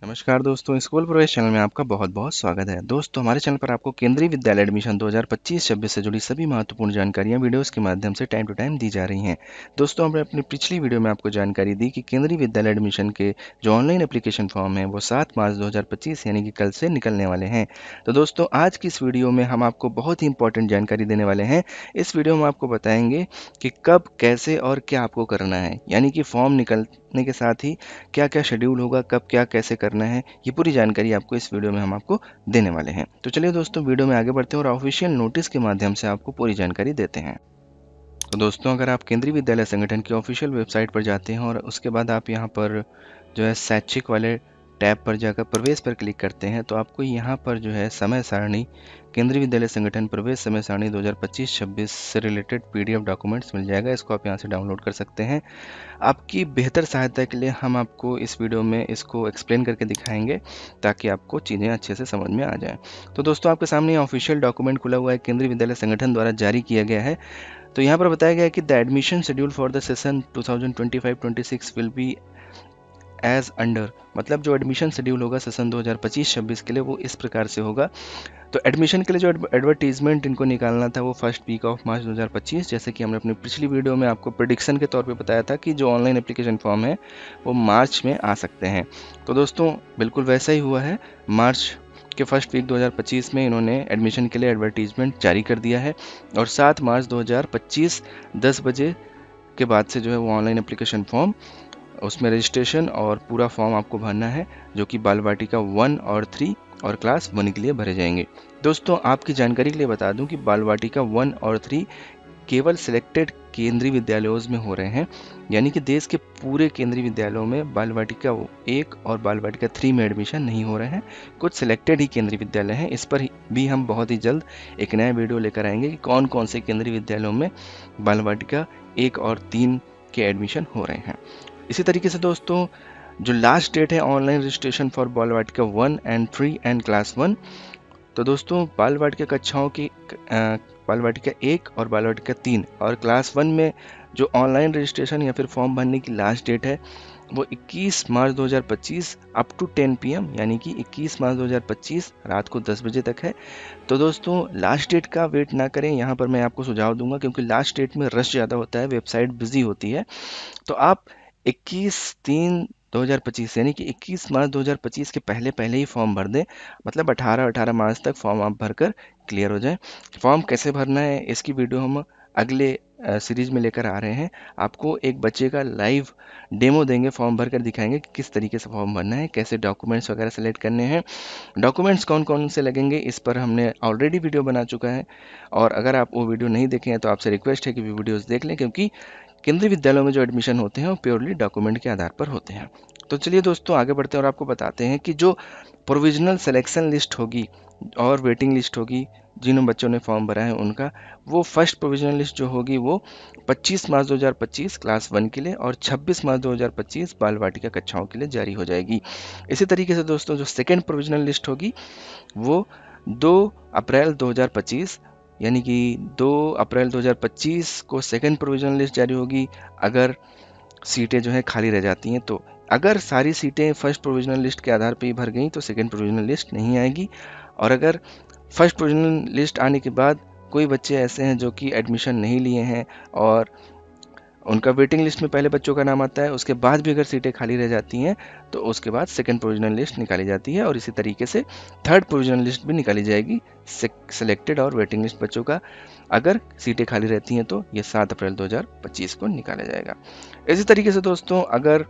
नमस्कार दोस्तों, स्कूल प्रवेश चैनल में आपका बहुत बहुत स्वागत है। दोस्तों, हमारे चैनल पर आपको केंद्रीय विद्यालय एडमिशन 2025-26 से जुड़ी सभी महत्वपूर्ण जानकारियां वीडियोस के माध्यम से टाइम टू टाइम दी जा रही हैं। दोस्तों, हमने अपनी पिछली वीडियो में आपको जानकारी दी कि केंद्रीय विद्यालय एडमिशन के जो ऑनलाइन एप्लीकेशन फॉर्म है वो 7 मार्च 2025 यानी कि कल से निकलने वाले हैं। तो दोस्तों, आज की इस वीडियो में हम आपको बहुत ही इंपॉर्टेंट जानकारी देने वाले हैं। इस वीडियो में आपको बताएंगे कि कब, कैसे और क्या आपको करना है, यानी कि फॉर्म निकलने के साथ ही क्या क्या शेड्यूल होगा, कब क्या कैसे करना है, ये पूरी जानकारी आपको इस वीडियो में हम आपको देने वाले हैं। तो चलिए दोस्तों, वीडियो में आगे बढ़ते हैं और ऑफिशियल नोटिस के माध्यम से आपको पूरी जानकारी देते हैं। तो दोस्तों, अगर आप केंद्रीय विद्यालय संगठन की ऑफिशियल वेबसाइट पर जाते हैं और उसके बाद आप यहाँ पर जो है शैक्षिक वाले टैब पर जाकर प्रवेश पर क्लिक करते हैं, तो आपको यहाँ पर जो है समय सारणी, केंद्रीय विद्यालय संगठन प्रवेश समय सारणी 2025-26 से रिलेटेड पीडीएफ डॉक्यूमेंट्स मिल जाएगा। इसको आप यहाँ से डाउनलोड कर सकते हैं। आपकी बेहतर सहायता के लिए हम आपको इस वीडियो में इसको एक्सप्लेन करके दिखाएंगे ताकि आपको चीज़ें अच्छे से समझ में आ जाएं। तो दोस्तों, आपके सामने ऑफिशियल डॉक्यूमेंट खुला हुआ है, केंद्रीय विद्यालय संगठन द्वारा जारी किया गया है। तो यहाँ पर बताया गया है कि the admission schedule for the session 2025-26 will be as under, मतलब जो एडमिशन शेड्यूल होगा सेशन 2025-26 के लिए वो इस प्रकार से होगा। तो एडमिशन के लिए जो एडवर्टीजमेंट इनको निकालना था वो फर्स्ट वीक ऑफ मार्च 2025, जैसे कि हमने अपनी पिछली वीडियो में आपको प्रेडिक्शन के तौर पे बताया था कि जो ऑनलाइन एप्लीकेशन फॉर्म है वो मार्च में आ सकते हैं। तो दोस्तों, बिल्कुल वैसा ही हुआ है। मार्च के फर्स्ट वीक 2025 में इन्होंने एडमिशन के लिए एडवर्टीजमेंट जारी कर दिया है और 7 मार्च 2025 10 बजे के बाद से जो है वो ऑनलाइन एप्लीकेशन फॉर्म, उसमें रजिस्ट्रेशन और पूरा फॉर्म आपको भरना है, जो कि बाल वाटिका 1 और 3 और क्लास 1 के लिए भरे जाएंगे। दोस्तों, आपकी जानकारी के लिए बता दूं कि बाल वाटिका 1 और 3 केवल सिलेक्टेड केंद्रीय विद्यालयों में हो रहे हैं, यानी कि देश के पूरे केंद्रीय विद्यालयों में बाल वाटिका 1 और बाल वाटिका 3 में एडमिशन नहीं हो रहे हैं। कुछ सिलेक्टेड ही केंद्रीय विद्यालय हैं। इस पर भी हम बहुत ही जल्द एक नया वीडियो लेकर आएंगे कि कौन कौन से केंद्रीय विद्यालयों में बाल वाटिका 1 और 3 के एडमिशन हो रहे हैं। इसी तरीके से दोस्तों, जो लास्ट डेट है ऑनलाइन रजिस्ट्रेशन फॉर बाल वाटिका 1 एंड 3 एंड क्लास 1, तो दोस्तों बाल वाटिका कक्षाओं की बाल वाटिका 1 और बाल वाटिका 3 और क्लास 1 में जो ऑनलाइन रजिस्ट्रेशन या फिर फॉर्म भरने की लास्ट डेट है वो 21 मार्च 2025 अप टू 10 PM, यानी कि 21 मार्च 2025 रात को 10 बजे तक है। तो दोस्तों, लास्ट डेट का वेट ना करें, यहाँ पर मैं आपको सुझाव दूंगा, क्योंकि लास्ट डेट में रश ज़्यादा होता है, वेबसाइट बिजी होती है। तो आप 21/3/2025 यानी कि 21 मार्च 2025 के पहले पहले ही फॉर्म भर दें, मतलब 18 मार्च तक फॉर्म आप भरकर क्लियर हो जाएं। फॉर्म कैसे भरना है इसकी वीडियो हम अगले सीरीज में लेकर आ रहे हैं। आपको एक बच्चे का लाइव डेमो देंगे, फॉर्म भरकर दिखाएंगे कि किस तरीके से फॉर्म भरना है, कैसे डॉक्यूमेंट्स वगैरह सेलेक्ट करने हैं, डॉक्यूमेंट्स कौन कौन से लगेंगे, इस पर हमने ऑलरेडी वीडियो बना चुका है। और अगर आप वो वीडियो नहीं देखे हैं तो आपसे रिक्वेस्ट है कि वीडियोज़ देख लें, क्योंकि केंद्रीय विद्यालयों में जो एडमिशन होते हैं वो प्योरली डॉक्यूमेंट के आधार पर होते हैं। तो चलिए दोस्तों, आगे बढ़ते हैं और आपको बताते हैं कि जो प्रोविजनल सिलेक्शन लिस्ट होगी और वेटिंग लिस्ट होगी जिन बच्चों ने फॉर्म भरा है उनका, वो फर्स्ट प्रोविजनल लिस्ट जो होगी वो 25 मार्च 2025 क्लास 1 के लिए और 26 मार्च 2025 बाल वाटिका कक्षाओं के लिए जारी हो जाएगी। इसी तरीके से दोस्तों, जो सेकेंड प्रोविजनल लिस्ट होगी वो 2 अप्रैल 2025 यानी कि 2 अप्रैल 2025 को सेकंड प्रोविजनल लिस्ट जारी होगी। अगर सीटें जो है खाली रह जाती हैं तो, अगर सारी सीटें फर्स्ट प्रोविजनल लिस्ट के आधार पर ही भर गई तो सेकंड प्रोविजनल लिस्ट नहीं आएगी। और अगर फर्स्ट प्रोविजनल लिस्ट आने के बाद कोई बच्चे ऐसे हैं जो कि एडमिशन नहीं लिए हैं और उनका वेटिंग लिस्ट में पहले बच्चों का नाम आता है, उसके बाद भी अगर सीटें खाली रह जाती हैं तो उसके बाद सेकंड प्रोविजनल लिस्ट निकाली जाती है और इसी तरीके से थर्ड प्रोविजनल लिस्ट भी निकाली जाएगी सिलेक्टेड और वेटिंग लिस्ट बच्चों का। अगर सीटें खाली रहती हैं तो ये 7 अप्रैल 2025 को निकाला जाएगा। इसी तरीके से दोस्तों, अगर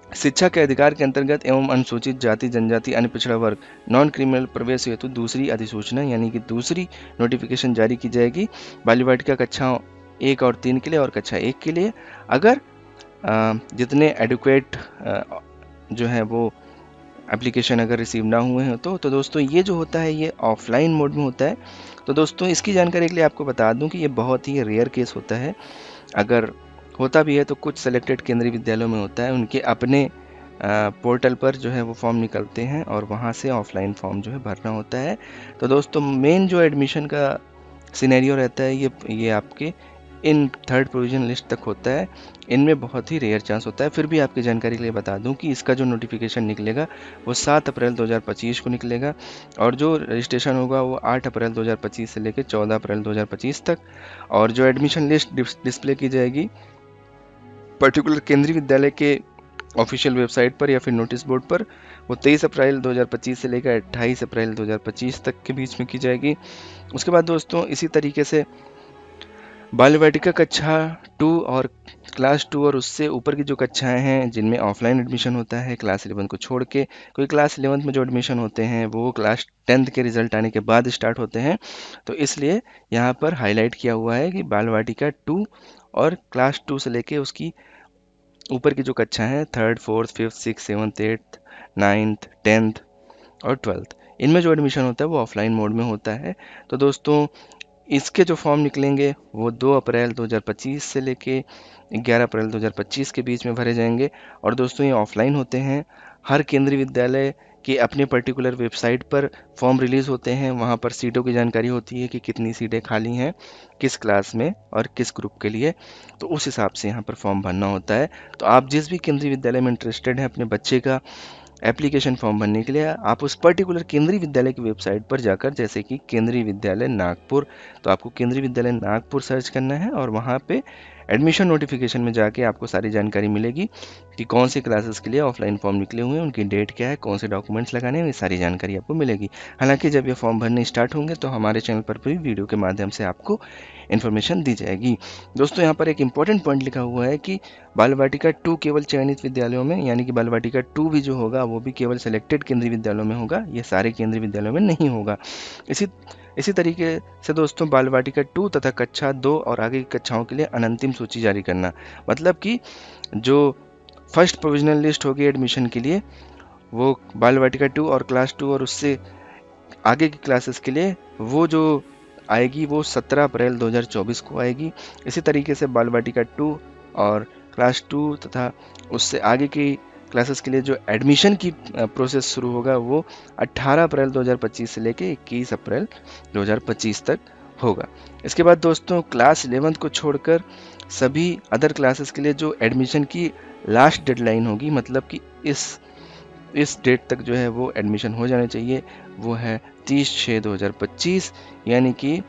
शिक्षा के अधिकार के अंतर्गत एवं अनुसूचित जाति जनजाति अन्य पिछड़ा वर्ग नॉन क्रिमिनल प्रवेश हेतु दूसरी अधिसूचना यानी कि दूसरी नोटिफिकेशन जारी की जाएगी बाल वाटिका कक्षाओं 1 और 3 के लिए और कक्षा 1 के लिए। अगर जितने एडुकेट जो है वो एप्लीकेशन अगर रिसीव ना हुए हैं तो दोस्तों, ये जो होता है ये ऑफलाइन मोड में होता है। तो दोस्तों, इसकी जानकारी के लिए आपको बता दूं कि ये बहुत ही रेयर केस होता है। अगर होता भी है तो कुछ सेलेक्टेड केंद्रीय विद्यालयों में होता है, उनके अपने पोर्टल पर जो है वो फॉर्म निकलते हैं और वहाँ से ऑफलाइन फॉर्म जो है भरना होता है। तो दोस्तों, मेन जो एडमिशन का सिनेरियो रहता है ये आपके इन थर्ड प्रोविजन लिस्ट तक होता है। इनमें बहुत ही रेयर चांस होता है। फिर भी आपकी जानकारी के लिए बता दूं कि इसका जो नोटिफिकेशन निकलेगा वो 7 अप्रैल 2025 को निकलेगा, और जो रजिस्ट्रेशन होगा वो 8 अप्रैल 2025 से लेकर 14 अप्रैल 2025 तक। और जो एडमिशन लिस्ट डिस्प्ले की जाएगी पर्टिकुलर केंद्रीय विद्यालय के ऑफिशियल वेबसाइट पर या फिर नोटिस बोर्ड पर, वो 23 अप्रैल 2025 से लेकर 28 अप्रैल 2025 तक के बीच में की जाएगी। उसके बाद दोस्तों इसी तरीके से बाल वाटिका कक्षा 2 और क्लास 2 और उससे ऊपर की जो कक्षाएं हैं जिनमें ऑफलाइन एडमिशन होता है क्लास 11 को छोड़ के, क्योंकि क्लास 11 में जो एडमिशन होते हैं वो क्लास 10th के रिजल्ट आने के बाद स्टार्ट होते हैं, तो इसलिए यहाँ पर हाईलाइट किया हुआ है कि बाल वाटिका 2 और क्लास 2 से लेके उसकी ऊपर की जो कक्षा हैं 3rd 4th 5th 6th 7th 8th 9th 10th और 12th, इनमें जो एडमिशन होता है वो ऑफलाइन मोड में होता है। तो दोस्तों इसके जो फॉर्म निकलेंगे वो 2 अप्रैल 2025 से लेके 11 अप्रैल 2025 के बीच में भरे जाएंगे। और दोस्तों ये ऑफलाइन होते हैं। हर केंद्रीय विद्यालय के अपने पर्टिकुलर वेबसाइट पर फॉर्म रिलीज़ होते हैं, वहाँ पर सीटों की जानकारी होती है कि कितनी सीटें खाली हैं किस क्लास में और किस ग्रुप के लिए, तो उस हिसाब से यहाँ पर फॉर्म भरना होता है। तो आप जिस भी केंद्रीय विद्यालय में इंटरेस्टेड हैं अपने बच्चे का एप्लीकेशन फॉर्म भरने के लिए, आप उस पर्टिकुलर केंद्रीय विद्यालय की वेबसाइट पर जाकर, जैसे कि केंद्रीय विद्यालय नागपुर, तो आपको केंद्रीय विद्यालय नागपुर सर्च करना है और वहाँ पे एडमिशन नोटिफिकेशन में जाके आपको सारी जानकारी मिलेगी कि कौन सी क्लासेस के लिए ऑफलाइन फॉर्म निकले हुए हैं, उनकी डेट क्या है, कौन से डॉक्यूमेंट्स लगाने हैं, ये सारी जानकारी आपको मिलेगी। हालांकि जब ये फॉर्म भरने स्टार्ट होंगे तो हमारे चैनल पर भी वीडियो के माध्यम से आपको इन्फॉर्मेशन दी जाएगी। दोस्तों यहाँ पर एक इंपॉर्टेंट पॉइंट लिखा हुआ है कि बाल वाटिका 2 केवल चयनित विद्यालयों में, यानी कि बाल वाटिका 2 भी जो होगा वो भी केवल सेलेक्टेड केंद्रीय विद्यालयों में होगा, ये सारे केंद्रीय विद्यालयों में नहीं होगा। इसी तरीके से दोस्तों बाल वाटिका 2 तथा कक्षा 2 और आगे की कक्षाओं के लिए अनंतिम सूची जारी करना, मतलब कि जो फर्स्ट प्रोविजनल लिस्ट होगी एडमिशन के लिए वो बाल वाटिका 2 और क्लास 2 और उससे आगे की क्लासेस के लिए वो जो आएगी वो 17 अप्रैल 2024 को आएगी। इसी तरीके से बाल वाटिका 2 और क्लास 2 तथा उससे आगे की क्लासेस के लिए जो एडमिशन की प्रोसेस शुरू होगा वो 18 अप्रैल 2025 से लेके 21 अप्रैल 2025 तक होगा। इसके बाद दोस्तों क्लास 11 को छोड़कर सभी अदर क्लासेस के लिए जो एडमिशन की लास्ट डेडलाइन होगी, मतलब कि इस डेट तक जो है वो एडमिशन हो जाने चाहिए, वो है 30/6/2025, यानी कि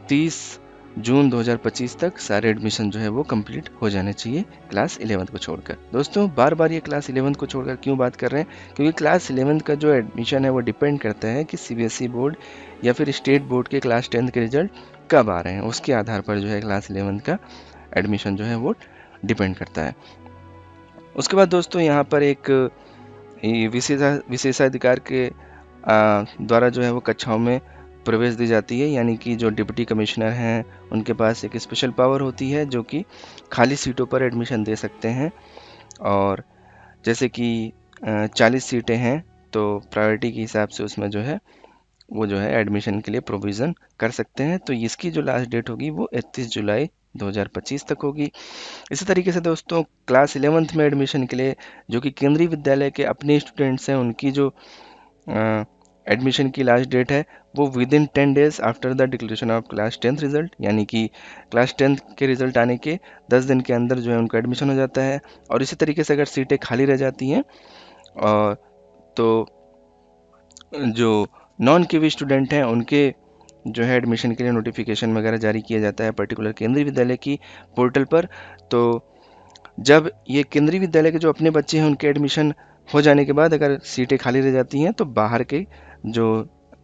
30 जून 2025 तक सारे एडमिशन जो है वो कंप्लीट हो जाने चाहिए क्लास 11 को छोड़कर। दोस्तों बार बार ये क्लास 11 को छोड़कर क्यों बात कर रहे हैं, क्योंकि क्लास 11 का जो एडमिशन है वो डिपेंड करता है कि सीबीएसई बोर्ड या फिर स्टेट बोर्ड के क्लास 10 के रिजल्ट कब आ रहे हैं, उसके आधार पर जो है क्लास 11 का एडमिशन जो है वो डिपेंड करता है। उसके बाद दोस्तों यहाँ पर एक विशेषाधिकार के द्वारा जो है वो कक्षाओं में प्रवेश दी जाती है, यानी कि जो डिप्टी कमिश्नर हैं उनके पास एक स्पेशल पावर होती है जो कि खाली सीटों पर एडमिशन दे सकते हैं। और जैसे कि 40 सीटें हैं तो प्रायोरिटी के हिसाब से उसमें जो है वो जो है एडमिशन के लिए प्रोविज़न कर सकते हैं। तो इसकी जो लास्ट डेट होगी वो 31 जुलाई 2025 तक होगी। इसी तरीके से दोस्तों क्लास 11th में एडमिशन के लिए जो कि केंद्रीय विद्यालय के अपने स्टूडेंट्स हैं उनकी जो एडमिशन की लास्ट डेट है वो with in 10 days after the declaration of class 10th result, यानी कि क्लास 10th के रिजल्ट आने के 10 दिन के अंदर जो है उनका एडमिशन हो जाता है। और इसी तरीके से अगर सीटें खाली रह जाती हैं तो जो नॉन केवी स्टूडेंट हैं उनके जो है एडमिशन के लिए नोटिफिकेशन वगैरह जारी किया जाता है पर्टिकुलर केंद्रीय विद्यालय की पोर्टल पर। तो जब ये केंद्रीय विद्यालय के जो अपने बच्चे हैं उनके एडमिशन हो जाने के बाद अगर सीटें खाली रह जाती हैं तो बाहर के जो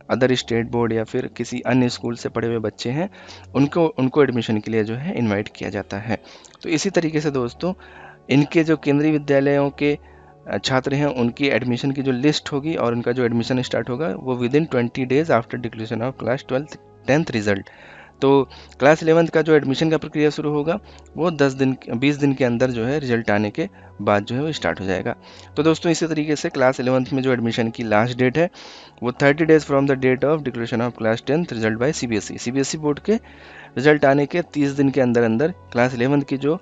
अदर स्टेट बोर्ड या फिर किसी अन्य स्कूल से पढ़े हुए बच्चे हैं उनको एडमिशन के लिए जो है इनवाइट किया जाता है। तो इसी तरीके से दोस्तों इनके जो केंद्रीय विद्यालयों के छात्र हैं उनकी एडमिशन की जो लिस्ट होगी और उनका जो एडमिशन स्टार्ट होगा वो with in 20 days after declaration of class 10th result. तो क्लास 11th का जो एडमिशन का प्रक्रिया शुरू होगा वो 20 दिन के अंदर जो है रिजल्ट आने के बाद जो है वो स्टार्ट हो जाएगा। तो दोस्तों इसी तरीके से क्लास 11th में जो एडमिशन की लास्ट डेट है वो 30 days from the date of declaration of class 10th result by CBSE board के रिजल्ट आने के 30 दिन के अंदर अंदर क्लास 11th की जो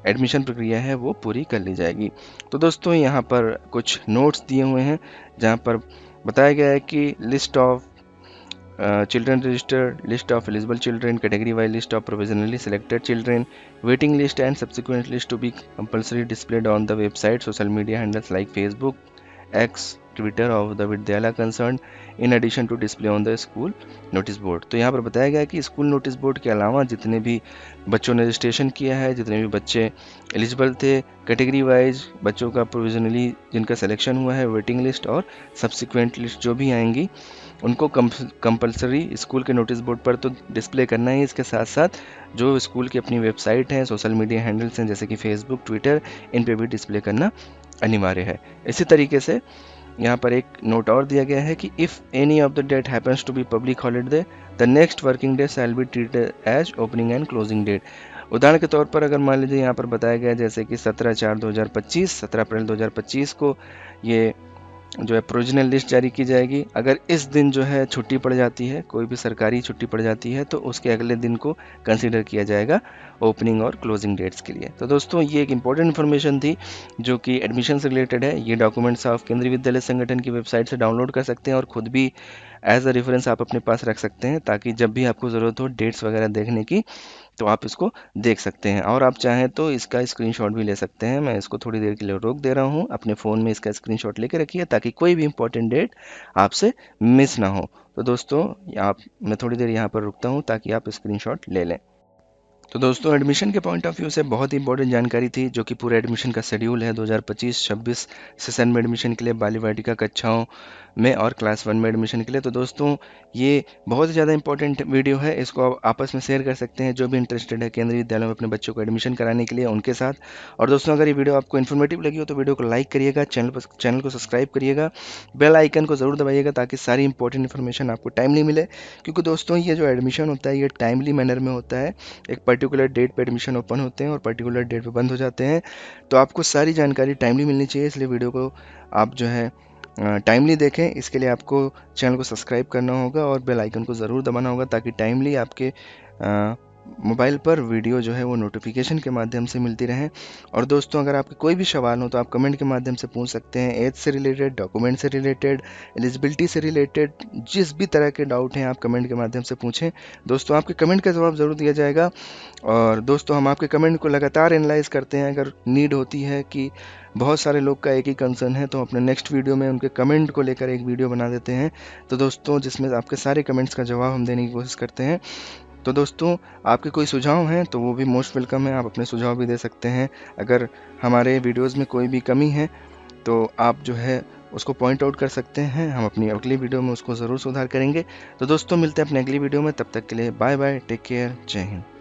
एडमिशन प्रक्रिया है वो पूरी कर ली जाएगी। तो दोस्तों यहाँ पर कुछ नोट्स दिए हुए हैं जहाँ पर बताया गया है कि list of children register, list of eligible children, category wise list of provisionally selected children, waiting list and subsequent list to be compulsory displayed on the website, social media handles like Facebook, X, Twitter of the विद्यालय concerned in addition to display on the school notice board। तो यहाँ पर बताया गया है कि school notice board के अलावा जितने भी बच्चों ने रजिस्ट्रेशन किया है, जितने भी बच्चे एलिजिबल थे, कैटेगरी वाइज बच्चों का प्रोविजनली जिनका सिलेक्शन हुआ है, वेटिंग लिस्ट और सब्सिक्वेंट लिस्ट जो भी आएंगी उनको कंपलसरी स्कूल के नोटिस बोर्ड पर तो डिस्प्ले करना ही, इसके साथ साथ जो स्कूल की अपनी वेबसाइट है, सोशल मीडिया हैंडल्स हैं जैसे कि फेसबुक, ट्विटर, इन पे भी डिस्प्ले करना अनिवार्य है। इसी तरीके से यहाँ पर एक नोट और दिया गया है कि if any of the date happens to be public holiday the next working day shall be treated as opening and closing date. उदाहरण के तौर पर अगर मान लीजिए यहाँ पर बताया गया जैसे कि 17/4/2025, 17 अप्रैल 2025 को ये जो है प्रोविजनल लिस्ट जारी की जाएगी। अगर इस दिन जो है छुट्टी पड़ जाती है, कोई भी सरकारी छुट्टी पड़ जाती है, तो उसके अगले दिन को कंसीडर किया जाएगा ओपनिंग और क्लोजिंग डेट्स के लिए। तो दोस्तों ये एक इंपॉर्टेंट इन्फॉर्मेशन थी जो कि एडमिशन से रिलेटेड है। ये डॉक्यूमेंट्स आप केंद्रीय विद्यालय संगठन की वेबसाइट से डाउनलोड कर सकते हैं और खुद भी एज अ रेफरेंस आप अपने पास रख सकते हैं, ताकि जब भी आपको ज़रूरत हो डेट्स वगैरह देखने की तो आप इसको देख सकते हैं। और आप चाहें तो इसका स्क्रीनशॉट भी ले सकते हैं। मैं इसको थोड़ी देर के लिए रोक दे रहा हूँ, अपने फ़ोन में इसका स्क्रीनशॉट लेके रखिए ताकि कोई भी इंपॉर्टेंट डेट आपसे मिस ना हो। तो दोस्तों मैं थोड़ी देर यहाँ पर रुकता हूँ ताकि आप स्क्रीनशॉट ले लें। तो दोस्तों एडमिशन के पॉइंट ऑफ व्यू से बहुत ही इंपॉर्टेंट जानकारी थी, जो कि पूरे एडमिशन का शेड्यूल है 2025-26 सेशन में एडमिशन के लिए, बाल वाटिका कक्षाओं में और क्लास 1 में एडमिशन के लिए। तो दोस्तों ये बहुत ही ज़्यादा इंपॉर्टेंट वीडियो है, इसको आप आपस में शेयर कर सकते हैं जो भी इंटरेस्टेड है केंद्रीय विद्यालय में अपने बच्चों को एडमिशन कराने के लिए उनके साथ। और दोस्तों अगर ये वीडियो आपको इन्फॉर्मेटिव लगी हो तो वीडियो को लाइक करिएगा, चैनल को सब्सक्राइब करिएगा, बेल आइकन को ज़रूर दबाइएगा ताकि सारी इंपॉर्टेंट इन्फॉर्मेशन आपको टाइमली मिले। क्योंकि दोस्तों ये जो एडमिशन होता है ये टाइमली मैनर में होता है, एक पर्टिकुलर डेट पे एडमिशन ओपन होते हैं और पर्टिकुलर डेट पे बंद हो जाते हैं। तो आपको सारी जानकारी टाइमली मिलनी चाहिए, इसलिए वीडियो को आप जो है टाइमली देखें। इसके लिए आपको चैनल को सब्सक्राइब करना होगा और बेल आइकन को ज़रूर दबाना होगा ताकि टाइमली आपके मोबाइल पर वीडियो जो है वो नोटिफिकेशन के माध्यम से मिलती रहें। और दोस्तों अगर आपके कोई भी सवाल हो तो आप कमेंट के माध्यम से पूछ सकते हैं, एज से रिलेटेड, डॉक्यूमेंट से रिलेटेड, एलिजिबिलिटी से रिलेटेड, जिस भी तरह के डाउट हैं आप कमेंट के माध्यम से पूछें। दोस्तों आपके कमेंट का जवाब ज़रूर दिया जाएगा। और दोस्तों हम आपके कमेंट को लगातार एनालाइज करते हैं। अगर नीड होती है कि बहुत सारे लोग का एक ही कंसर्न है तो अपने नेक्स्ट वीडियो में उनके कमेंट को लेकर एक वीडियो बना देते हैं, तो दोस्तों जिसमें आपके सारे कमेंट्स का जवाब हम देने की कोशिश करते हैं। तो दोस्तों आपके कोई सुझाव हैं तो वो भी मोस्ट वेलकम है, आप अपने सुझाव भी दे सकते हैं। अगर हमारे वीडियोस में कोई भी कमी है तो आप जो है उसको पॉइंट आउट कर सकते हैं, हम अपनी अगली वीडियो में उसको ज़रूर सुधार करेंगे। तो दोस्तों मिलते हैं अपने अगली वीडियो में, तब तक के लिए बाय बाय, टेक केयर, जय हिंद।